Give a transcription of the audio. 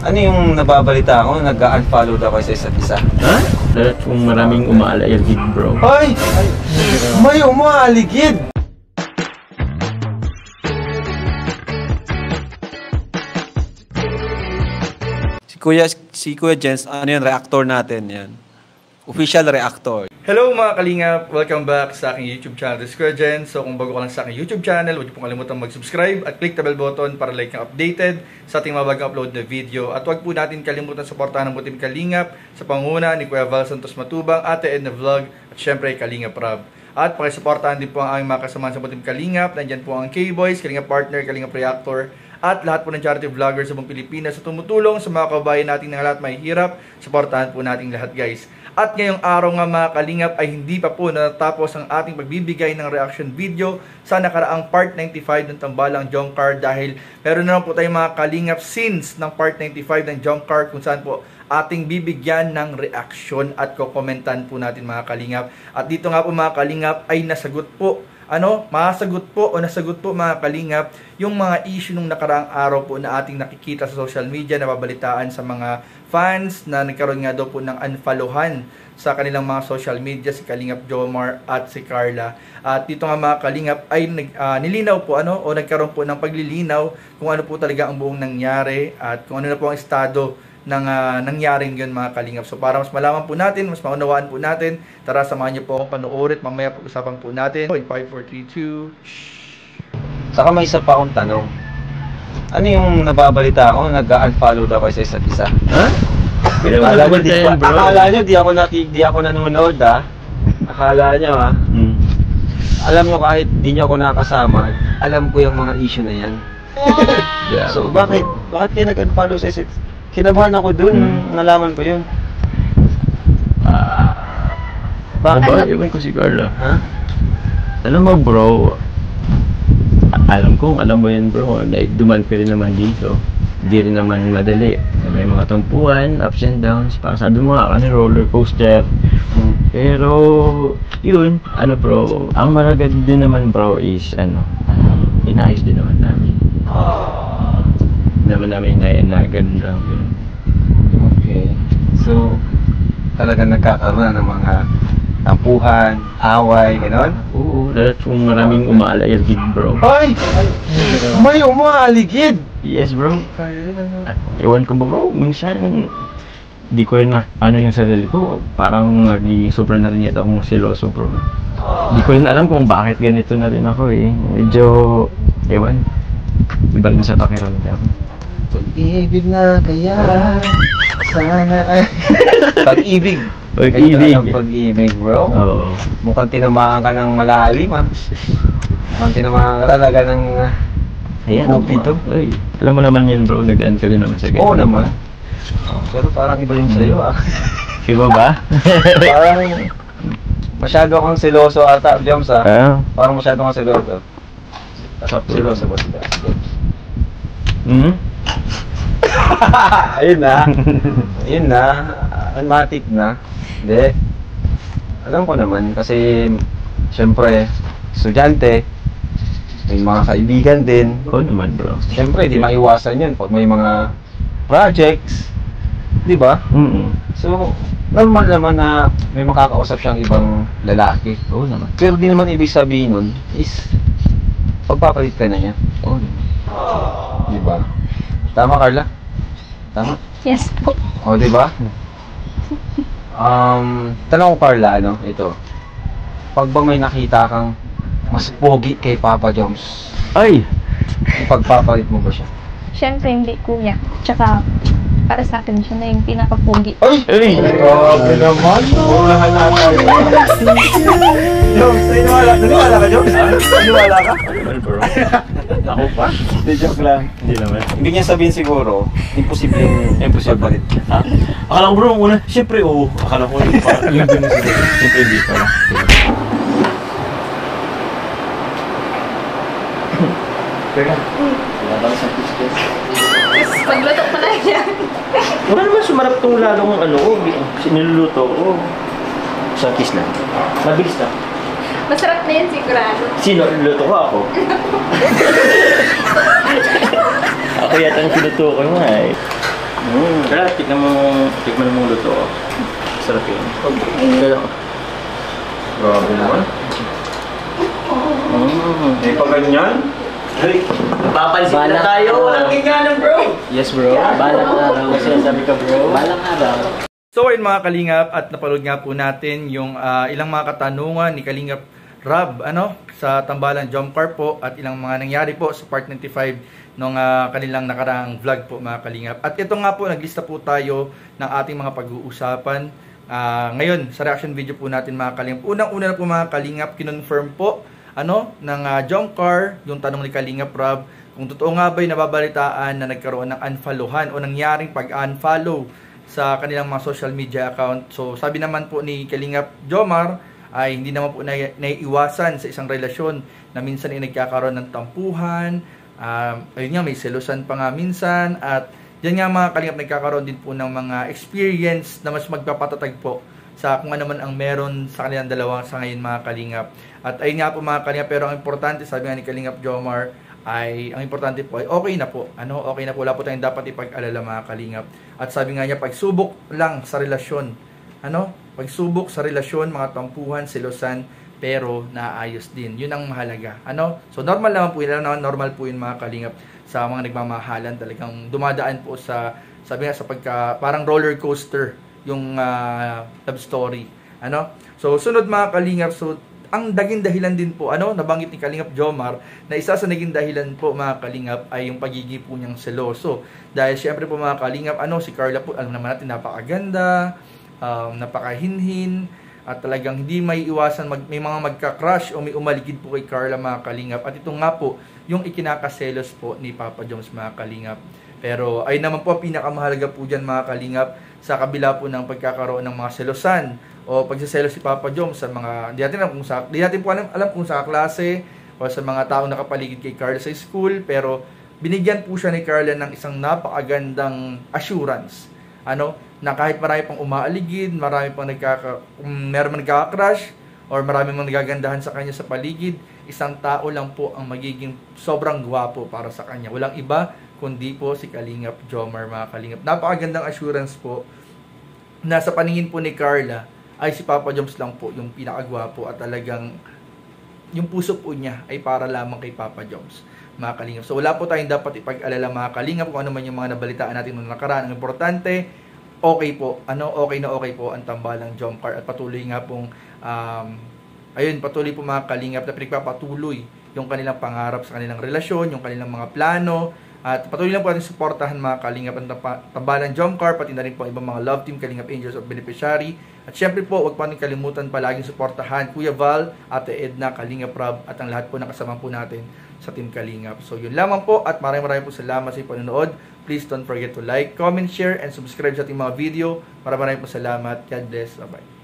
Ano yung nababalita ko? Nag-unfollow daw kayo sa isa't isa. Ha? Lahat kung maraming umaaligid, bro. Ay! May umaaligid! Si Kuya Jens, ano yun, reactor natin yan. Official reactor. Hello mga kalingap! Welcome back sa aking YouTube channel, This is Kuya Jens. So kung bago ka lang sa aking YouTube channel, huwag niyo pong kalimutan mag-subscribe at click the bell button para like kang updated sa ating mga bagong upload na video. At huwag po natin kalimutan suportahan ang Butim Kalingap sa pangunguna ni Kuya Val Santos Matubang, Ate Edna Vlog at syempre Kalingap Rob. At pakisuportahan din po ang aming mga kasamahan sa Butim Kalingap. Nandyan po ang K-Boys, Kalingap Partner, Kalingap Reactor, at lahat po ng charity vloggers sa buong Pilipinas sa tumutulong sa mga kababayan natin na lahat may hirap. Suportahan po natin lahat, guys. At ngayong araw nga mga kalingap ay hindi pa po natatapos ang ating pagbibigay ng reaction video sa nakaraang part 95 ng Tambalang Jongkar, dahil meron na lang po tayong mga kalingap scenes ng part 95 ng Jongkar kung saan po ating bibigyan ng reaction at kokomentan po natin mga kalingap. At dito nga po mga kalingap ay nasagot po masagot po o nasagot po mga kalingap yung mga issue nung nakaraang araw po na ating nakikita sa social media, na babalitaan sa mga fans na nagkaroon nga daw po ng unfollowan sa kanilang mga social media, si Kalingap Jomar at si Carla. At dito nga mga kalingap ay nilinaw po o nagkaroon po ng paglilinaw kung ano po talaga ang buong nangyari at kung ano na po ang estado ng nangyaring yun mga kalingap. So para mas malaman po natin, mas maunawaan po natin, tara samahan niyo po akong panoorin. Mamaya pag-usapan po natin. 5, 4, 3, 2. Saka may isa pa akong tanong. Ano yung nababalita ko? Nag-unfollow daw kayo sa isa't isa. Ha? Akala nyo, di ako nanonood Akala nyo Alam nyo, kahit di nyo ako nakasama, alam ko yung mga issue na yan. Yeah. So bakit kayo nag-unfollow sa isa't isa? Kinabahan ako dun, nalaman ko yun. Bakit? Iwan ko si Carla. Ha? Alam mo bro, alam mo yun bro, like, duman ka rin naman dito. Hindi rin naman madali. May mga tumpuan, ups and downs, parang sabi mo nga, roller coaster. Pero, yun, bro, ang maragad din naman bro is, inayos din naman namin. Namin na ganun lang yun. Okay. So, talagang nagkakaroon ng mga tampuhan, away, gano'n? Oo, lahat kung maraming umaaligid bro. Ay! May umaaligid! Yes bro. Ewan ko ba bro, minsan di ko rin yung sarili ko, parang sobrang na rin yata akong siloso bro. Di ko rin alam kung bakit ganito na rin ako eh. Medyo, ewan, iba rin sa pakiramdam. Pag-ibig na kaya sana ay Pag-ibig. Pag-ibig bro. Oo. Mukhang tinamaan ka ng malalim Mukhang tinamaan ka talaga ng ayan, ito. Ay, alam mo naman yun bro, nag-aan ka rin naman sa ganyan. Oo naman. Pero parang iba yung sa'yo Iba ba? Parang masyado kang siloso ata, James Parang masyado kang siloso. Siloso ba sila? Ayun na, automatic na. Hindi. Alam ko naman kasi siyempre estudyante, may mga kaibigan din. Oo naman bro. Siyempre di maiwasan yun pag may mga projects, di ba? So normal naman na may makakausap siyang ibang lalaki. Oo naman. Pero di naman ibig sabihin nun is pagpapalit ka na niya. Oo naman. Di ba? Tama Carla? Tama? Yes po. O, di ba? Tanong ko Carla, ito. Pag ba may nakita kang mas pogi kay Papa Joms, Ay! ipagpapalit mo ba siya? Siyempre hindi kuya. Tsaka para sa akin siya na yung pinakapugi. Ay! Ay! Grabe naman! Ulahan na tayo. Joms, naniwala ka Joms? Naniwala ka? Well bro. Ako pa? Hindi, joke lang. Hindi naman. Ibig niya sabihin siguro, imposibleng pagpalit. Ha? Akala ko bro, una, siyempre oo. Akala ko yung parang yung dun sila. Siyempre hindi pa lang. Teka, wala ba sa pistes? Pagluto pa na yan. Wala naman sumarap itong lalong siniluluto ko. Sa kiss lang. Mabilis na. Masarap na yan sigurado. Sino? Luluto ko ako. Ako yata ang sinutukoy mo eh. Kaya tikman mo luto. Sarap yun. Kaya, Grabe naman. Hindi pa ganyan? Napapansin na tayo. Walang ginganan, bro. Yes, bro. Balang araw. Kasi sabi ka, bro. Balang araw. So ayun mga Kalingap, at napanood nga po natin yung ilang mga katanungan ni Kalingap Rob sa Tambalang Jump Car po, at ilang mga nangyari po sa part 95 nung kanilang nakaraang vlog po mga Kalingap. At ito nga po, naglista po tayo ng ating mga pag-uusapan ngayon sa reaction video po natin mga Kalingap. Unang-una na po mga Kalingap, kinonfirm po ng Jump Car yung tanong ni Kalingap Rob kung totoo nga ba'y nababalitaan na nagkaroon ng unfollowan o nangyaring pag-unfollow sa kanilang mga social media account. So sabi naman po ni Kalingap Jomar ay hindi naman po naiiwasan sa isang relasyon na minsan ay nagkakaroon ng tampuhan, ayun nga, may selosan pa nga minsan, at yan nga mga Kalingap, nagkakaroon din po ng mga experience na mas magpapatatag po sa kung ano man ang meron sa kanilang dalawa sa ngayon mga Kalingap. At ayun nga po mga Kalingap, pero ang importante, sabi nga ni Kalingap Jomar, ay ang importante po ay okay na po. Okay na po, wala po tayong dapat ipag-alala mga Kalingap. At sabi nga niya, pagsubok lang sa relasyon. Pagsubok sa relasyon, mga tampuhan, selosan, pero naayos din. Yun ang mahalaga. So normal naman po yun, normal po yun mga Kalingap sa mga nagmamahalan, talagang dumadaan po sa, sabi nga, sa parang roller coaster yung love story. So sunod mga Kalingap, so ang naging dahilan din po, nabanggit ni Kalingap Jomar, na isa sa naging dahilan po mga Kalingap ay yung pagiging po niyang seloso. Dahil syempre po mga Kalingap, si Carla po, alam naman natin, napakaganda, napakahinhin, at talagang hindi may iwasan, may mga magka-crush o may umaligid po kay Carla mga Kalingap. At ito nga po, yung ikinakaselos po ni Papa Joms mga Kalingap. Pero ay naman po, pinakamahalaga po dyan mga Kalingap, sa kabila po ng pagkakaroon ng mga selosan o pagsiselos si Papa Joms sa mga, di natin po alam kung sa klase o sa mga taong nakapaligid kay Carla sa school, pero binigyan po siya ni Carla ng isang napakagandang assurance, na kahit marami pang umaaligid, marami pang meron man nagkaka-crush or marami mang nagagandahan sa kanya sa paligid, isang tao lang po ang magiging sobrang gwapo para sa kanya. Walang iba kundi po si Kalingap Jomar mga Kalingap. Napakagandang assurance po na sa paningin po ni Carla ay si Papa Joms lang po yung pinakagwapo, at talagang yung puso po niya ay para lamang kay Papa Joms mga Kalingap. So wala po tayong dapat ipag-alala mga Kalingap kung ano man yung mga nabalitaan natin noong nakaraan. Ang importante, okay po, okay po ang Tambalang Jump Car, at patuloy nga pong patuloy po mga Kalingap na pinagpapatuloy yung kanilang pangarap sa kanilang relasyon, yung kanilang mga plano. At patuloy lang po natin suportahan mga Kalingap ang Tambalang Jump Car, pati na rin po ang ibang mga love team, Kalingap Angels of Beneficiary. At syempre po, huwag pa rin kalimutan palaging suportahan Kuya Val, Ate Edna, Kalingap Rob, at ang lahat po ng kasama po natin sa Team Kalingap. So yun lamang po, at maraming po salamat sa panonood. Please don't forget to like, comment, share, and subscribe sa ating mga video. Maraming po salamat. God bless. Bye-bye.